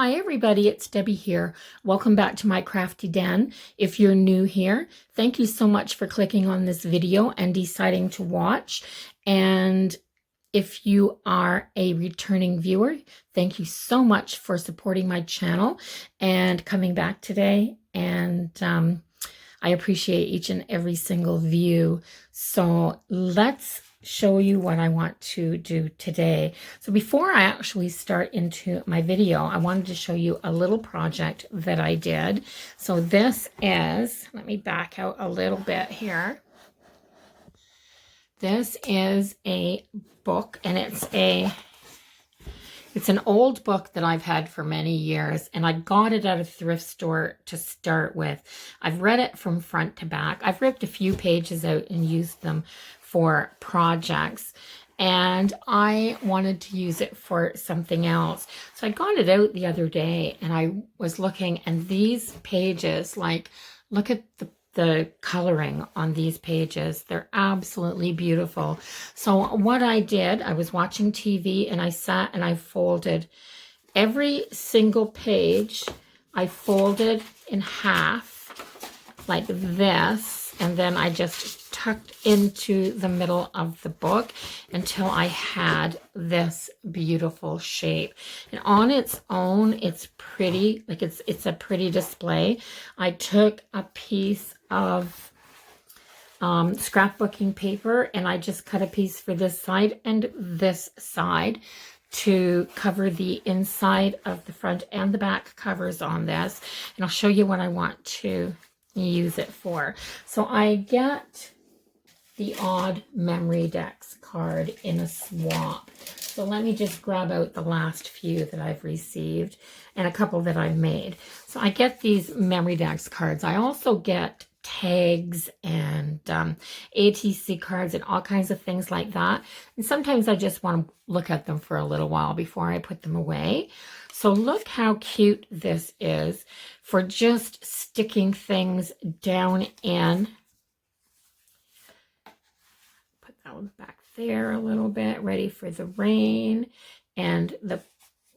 Hi everybody, it's Debbie here. Welcome back to my crafty den. If you're new here, thank you so much for clicking on this video and deciding to watch. And if you are a returning viewer, thank you so much for supporting my channel and coming back today. And I appreciate each and every single view. So let's show you what I want to do today. So before I actually start into my video, I wanted to show you a little project that I did. So this is, let me back out a little bit here. This is a book, and it's an old book that I've had for many years, and I got it at a thrift store to start with. I've read it from front to back. I've ripped a few pages out and used them for projects, and I wanted to use it for something else. So I got it out the other day, and I was looking, and these pages, like, look at the coloring on these pages. They're absolutely beautiful. So what I did, I was watching TV, and I sat and I folded every single page. I folded in half like this, and then I just tucked into the middle of the book until I had this beautiful shape. And on its own, it's pretty, like it's a pretty display. I took a piece of scrapbooking paper, and I just cut a piece for this side and this side to cover the inside of the front and the back covers on this. And I'll show you what I want to use it for. So I get the odd Memorydex card in a swap. So let me just grab out the last few that I've received and a couple that I've made. So I get these Memorydex cards. I also get tags and ATC cards and all kinds of things like that. And sometimes I just want to look at them for a little while before I put them away. So look how cute this is for just sticking things down in. Put that one back there a little bit, ready for the rain. And the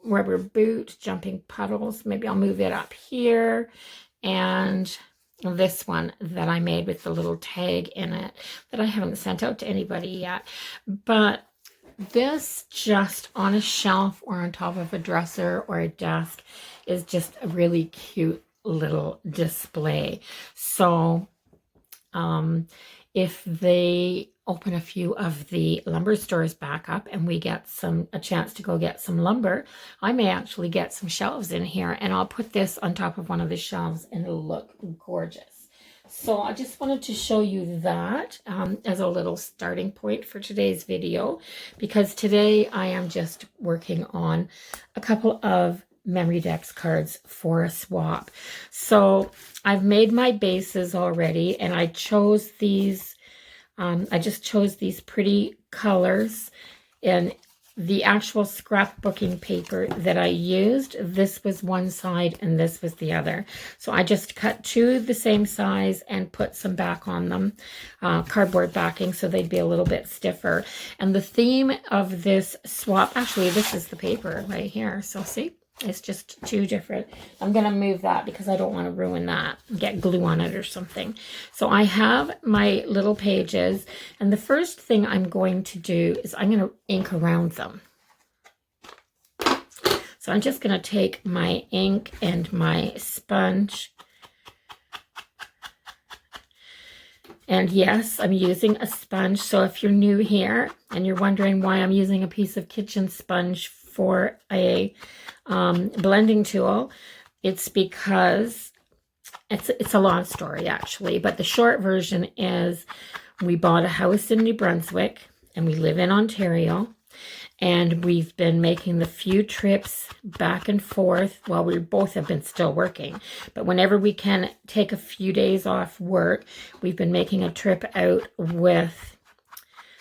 rubber boot, jumping puddles. Maybe I'll move it up here. And this one that I made with the little tag in it that I haven't sent out to anybody yet. But this just on a shelf or on top of a dresser or a desk is just a really cute little display. So if they open a few of the lumber stores back up and we get a chance to go get some lumber, I may actually get some shelves in here, and I'll put this on top of one of the shelves and it'll look gorgeous. So I just wanted to show you that as a little starting point for today's video, because today I am just working on a couple of Memorydex cards for a swap. So I've made my bases already, and I chose these. I just chose these pretty colors, and the actual scrapbooking paper that I used, this was one side and this was the other. So I just cut two the same size and put some back on them, cardboard backing, so they'd be a little bit stiffer. And the theme of this swap, actually this is the paper right here, so see? It's just two different. I'm going to move that because I don't want to ruin that, get glue on it or something. So I have my little pages, and the first thing I'm going to do is I'm going to ink around them. So I'm just going to take my ink and my sponge. And yes, I'm using a sponge. So if you're new here and you're wondering why I'm using a piece of kitchen sponge for a blending tool, it's because it's a long story actually, but the short version is we bought a house in New Brunswick and we live in Ontario, and we've been making the few trips back and forth. Well, we both have been still working, but whenever we can take a few days off work, we've been making a trip out with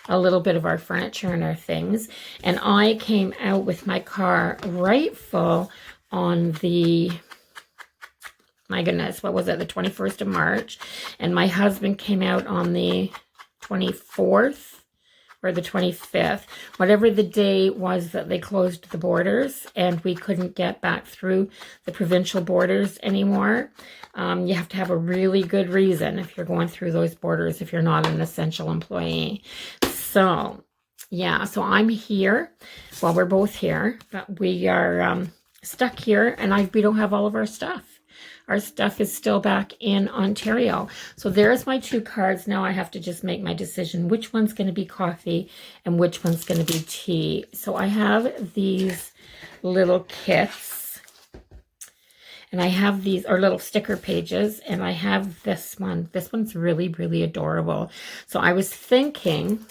a little bit of our furniture and our things. And I came out with my car right full on the, my goodness, what was it, the 21st of March. And my husband came out on the 24th or the 25th, whatever the day was that they closed the borders and we couldn't get back through the provincial borders anymore. You have to have a really good reason if you're going through those borders, if you're not an essential employee. So, yeah, so I'm here. Well, we're both here, but we are stuck here, and we don't have all of our stuff. Our stuff is still back in Ontario. So there's my 2 cards. Now I have to just make my decision which one's going to be coffee and which one's going to be tea. So I have these little kits, and I have these, or little sticker pages, and I have this one. This one's really, really adorable. So I was thinking,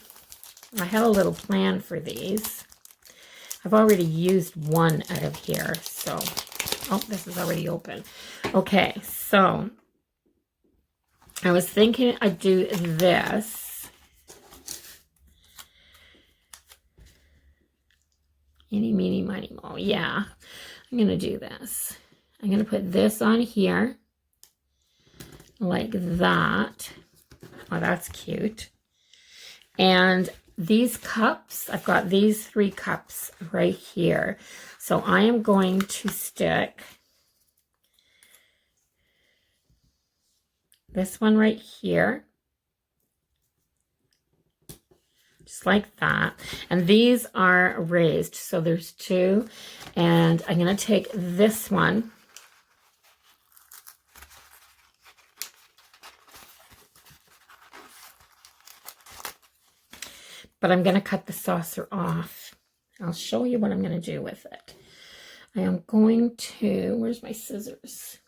I had a little plan for these. I've already used one out of here, so... Oh, this is already open. Okay, so I was thinking I'd do this. Eeny, meeny, miny, mo. Yeah, I'm going to do this. I'm going to put this on here like that. Oh, that's cute. And these cups, I've got these 3 cups right here. So I am going to stick this one right here, just like that. And these are raised, so there's 2. And I'm going to take this one, but I'm going to cut the saucer off. I'll show you what I'm going to do with it. I am going to, where's my scissors?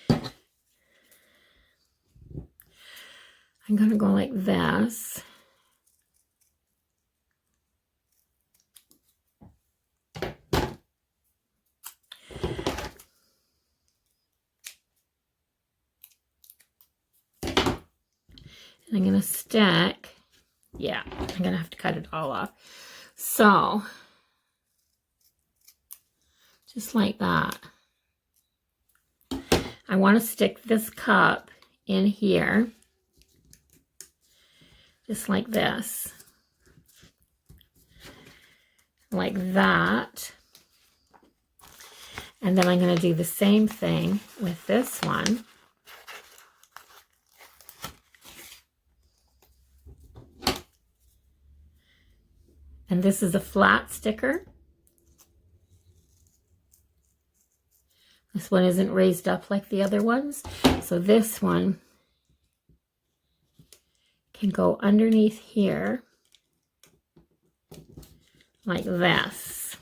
I'm going to go like this. And I'm going to stick, yeah, I'm going to have to cut it all off. So, just like that. I want to stick this cup in here, just like this, like that. And then I'm going to do the same thing with this one. And this is a flat sticker. This one isn't raised up like the other ones. So this one can go underneath here like this.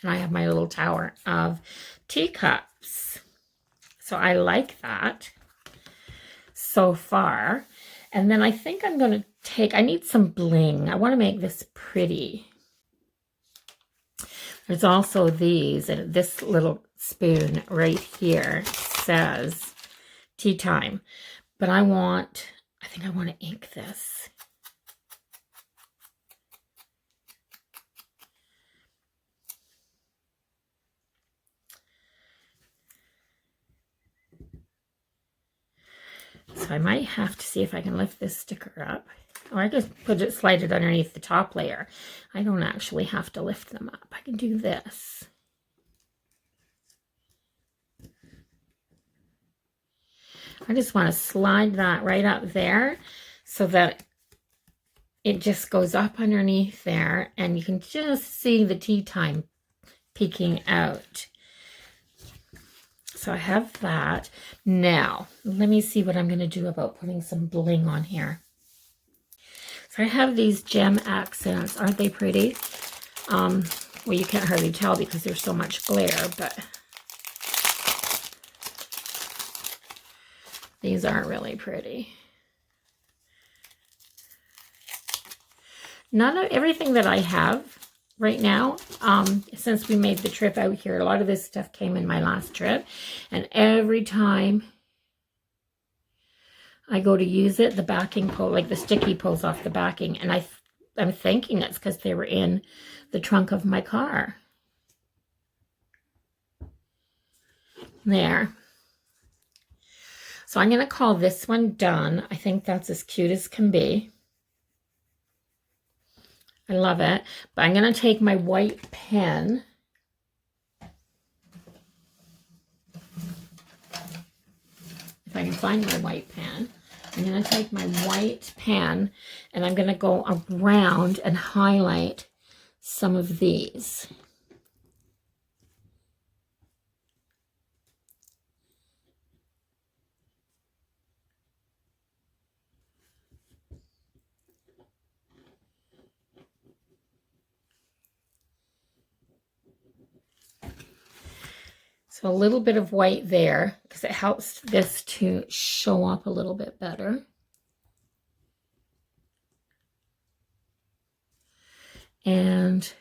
And I have my little tower of teacups. So I like that so far. And then I think I'm going to take, I need some bling. I want to make this pretty. There's also these, and this little spoon right here says tea time. But I think I want to ink this. So I might have to see if I can lift this sticker up. Or I just slide it underneath the top layer. I don't actually have to lift them up. I can do this. I just want to slide that right up there so that it just goes up underneath there and you can just see the tea time peeking out. So I have that. Now, let me see what I'm going to do about putting some bling on here. So I have these gem accents. Aren't they pretty? Well, you can't hardly tell because there's so much glare, but these aren't really pretty. None of everything that I have right now, since we made the trip out here, a lot of this stuff came in my last trip, and every time I go to use it, the backing pull, like the sticky pulls off the backing, and I'm thinking it's because they were in the trunk of my car. There. So I'm going to call this one done. I think that's as cute as can be. I love it. But I'm going to take my white pen. If I can find my white pen. I'm going to take my white pen and I'm going to go around and highlight some of these. So a little bit of white there because it helps this to show up a little bit better. And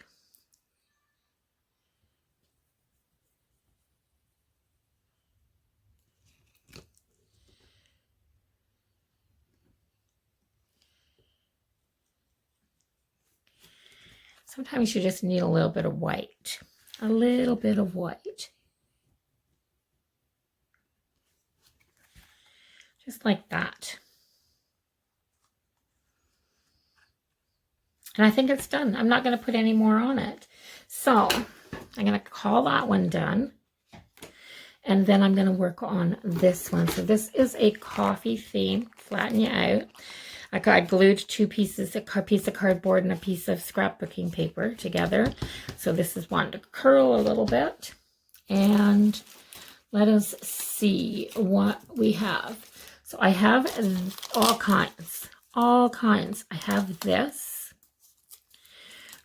sometimes you just need a little bit of white. A little bit of white. Just like that. And I think it's done. I'm not going to put any more on it. So I'm going to call that one done. And then I'm going to work on this one. So this is a coffee theme. Flatten you out. I glued two pieces, a piece of cardboard and a piece of scrapbooking paper together. So this is one to curl a little bit. And let us see what we have. So I have all kinds. I have this,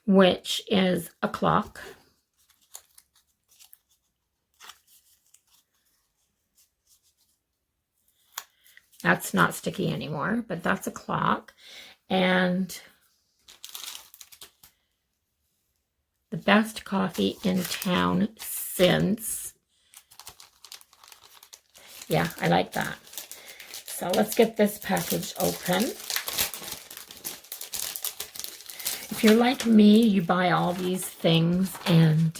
which is a clock. That's not sticky anymore, but that's a clock. And the best coffee in town since, yeah, I like that. So let's get this package open. If you're like me, you buy all these things, and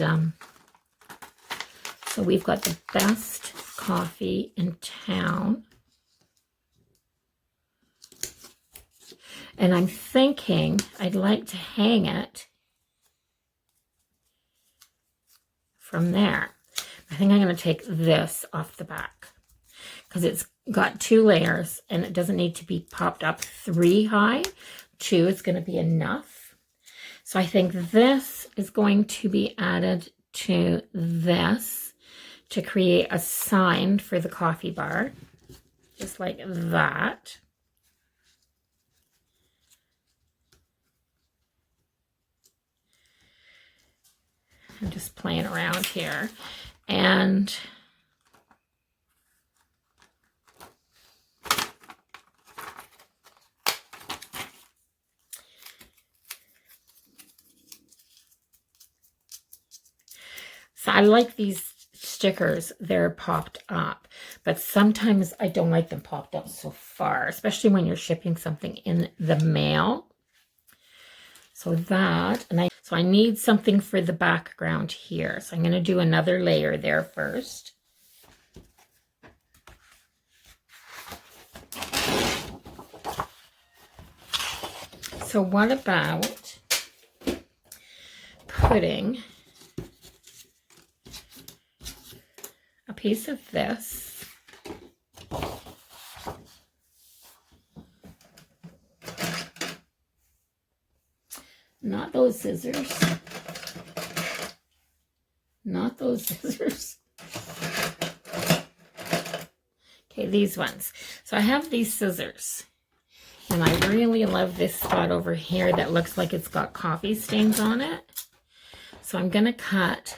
so we've got the best coffee in town. And I'm thinking I'd like to hang it from there. I think I'm going to take this off the back because it's got 2 layers and it doesn't need to be popped up 3 high. 2 is going to be enough. So I think this is going to be added to this to create a sign for the coffee bar, just like that. I'm just playing around here. And so I like these stickers. They're popped up, but sometimes I don't like them popped up so far, especially when you're shipping something in the mail. So that, and I need something for the background here. So I'm going to do another layer there first. So what about putting a piece of this not those scissors, not those scissors. Okay, these ones. So I have these scissors, and I really love this spot over here that looks like it's got coffee stains on it. So I'm going to cut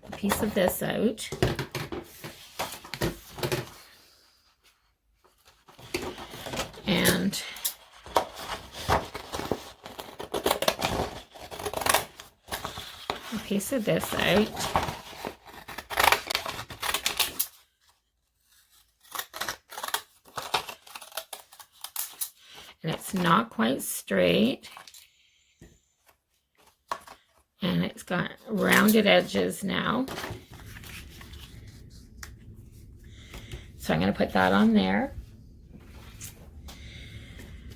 a piece of this out. And a piece of this out. And it's not quite straight. And it's got rounded edges now. So I'm going to put that on there.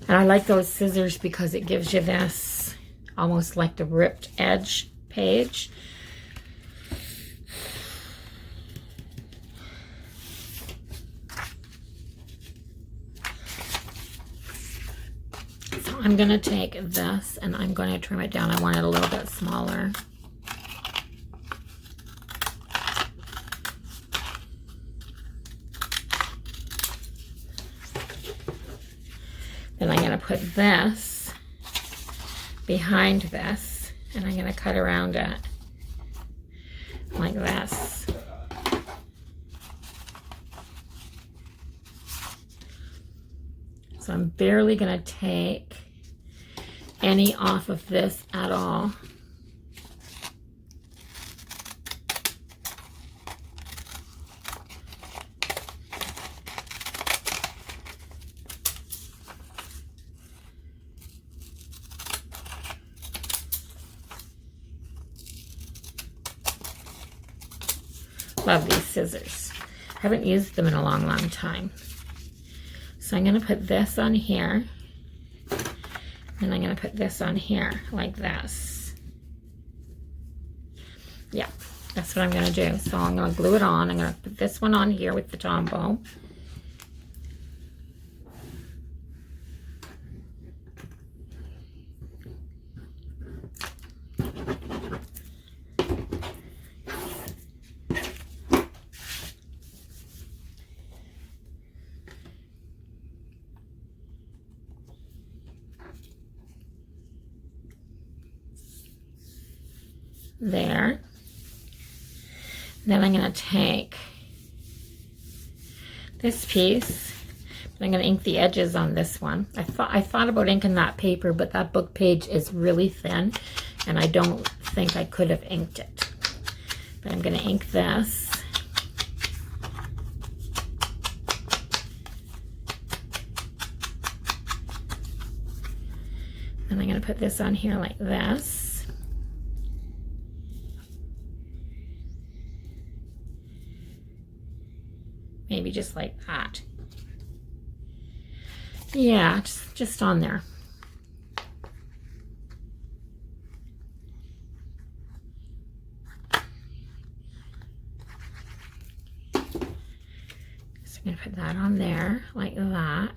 And I like those scissors because it gives you this almost like the ripped edge page. So I'm going to take this and I'm going to trim it down. I want it a little bit smaller. Then I'm going to put this behind this, and I'm going to cut around it like this. So I'm barely going to take any off of this at all. Love these scissors. Haven't used them in a long, long time. So I'm going to put this on here. And I'm going to put this on here like this. Yeah, that's what I'm going to do. So I'm going to glue it on. I'm going to put this one on here with the Tombow. There. Then I'm going to take this piece. I'm going to ink the edges on this one. I thought about inking that paper, but that book page is really thin, and I don't think I could have inked it. But I'm going to ink this. And I'm going to put this on here like this. Maybe just like that. Yeah, just on there. So I'm going to put that on there like that.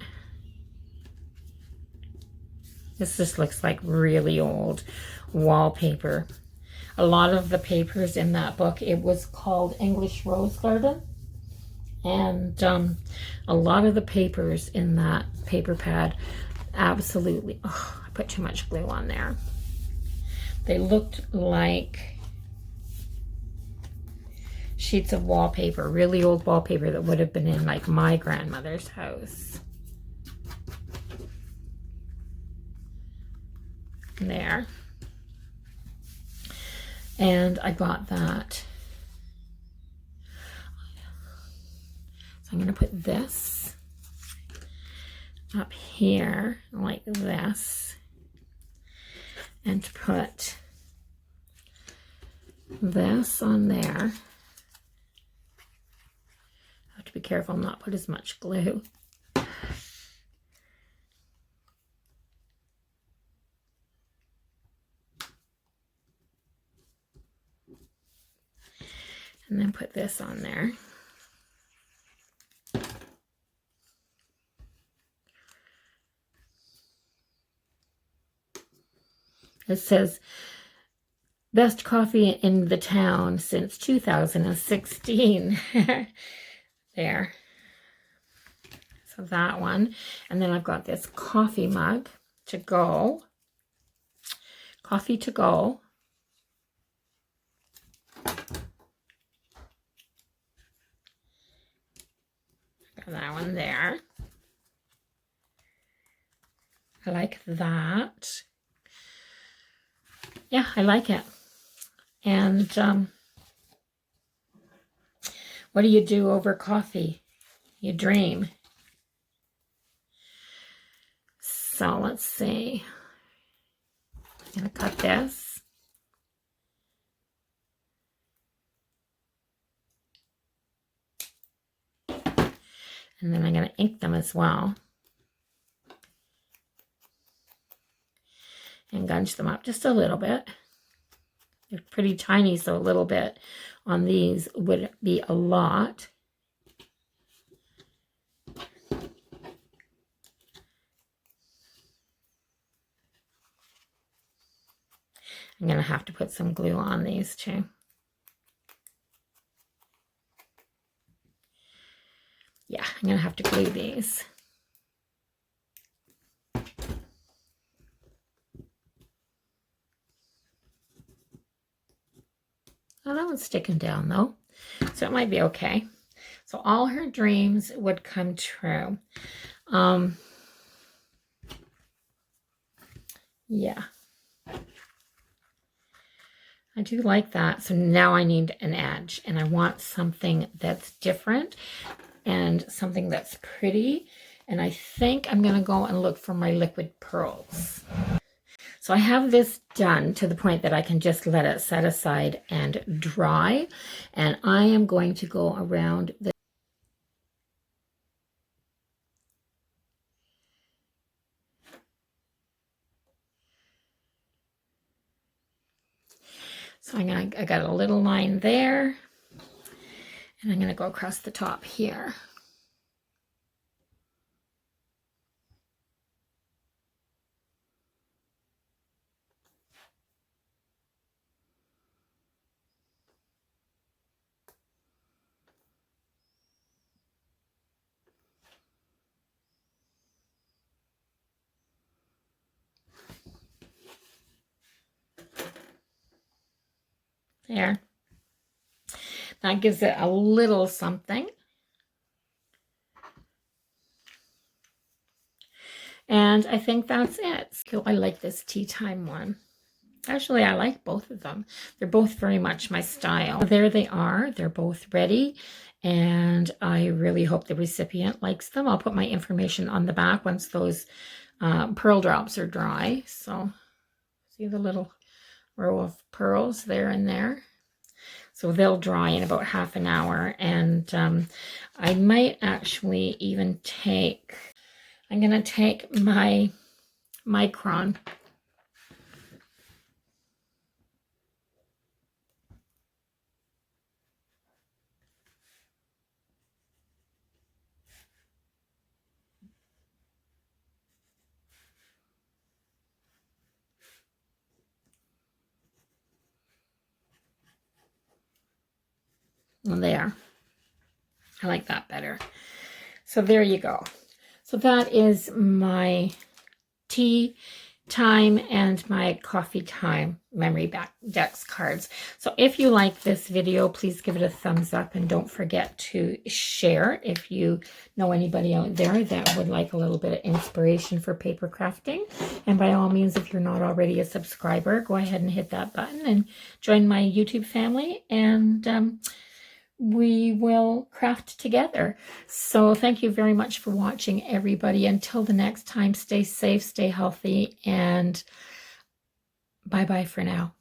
This just looks like really old wallpaper. A lot of the papers in that book, it was called English Rose Garden. And a lot of the papers in that paper pad, absolutely, oh, I put too much glue on there. They looked like sheets of wallpaper, really old wallpaper that would have been in like my grandmother's house. There. And I got that. So I'm going to put this up here like this, and put this on there. I have to be careful not put as much glue. And then put this on there. It says, best coffee in the town since 2016. There. So that one. And then I've got this coffee mug to go. Coffee to go. Got that one there. I like that. Yeah, I like it. And what do you do over coffee? You dream. So let's see. I'm going to cut this. And then I'm going to ink them as well. and gunge them up just a little bit. They're pretty tiny, so a little bit on these would be a lot. I'm going to have to put some glue on these too. Yeah, I'm going to have to glue these. Oh, that one's sticking down though, so it might be okay. So all her dreams would come true. Yeah. I do like that. So now I need an edge, and I want something that's different and something that's pretty. And I think I'm going to go and look for my liquid pearls. So I have this done to the point that I can just let it set aside and dry. And I am going to go around the So I got a little line there, and I'm going to go across the top here. There. That gives it a little something. And I think that's it. So I like this tea time one. Actually, I like both of them. They're both very much my style. There they are. They're both ready. And I really hope the recipient likes them. I'll put my information on the back once those pearl drops are dry. So see the little row of pearls there and there. So they'll dry in about half an hour. And I might actually even take, I'm going to take my micron. There. I like that better. So there you go. So that is my tea time and my coffee time Memorydex cards. So if you like this video, please give it a thumbs up, and don't forget to share if you know anybody out there that would like a little bit of inspiration for paper crafting. And by all means, if you're not already a subscriber, go ahead and hit that button and join my YouTube family, and we will craft together. So thank you very much for watching, everybody. Until the next time, stay safe, stay healthy, and bye-bye for now.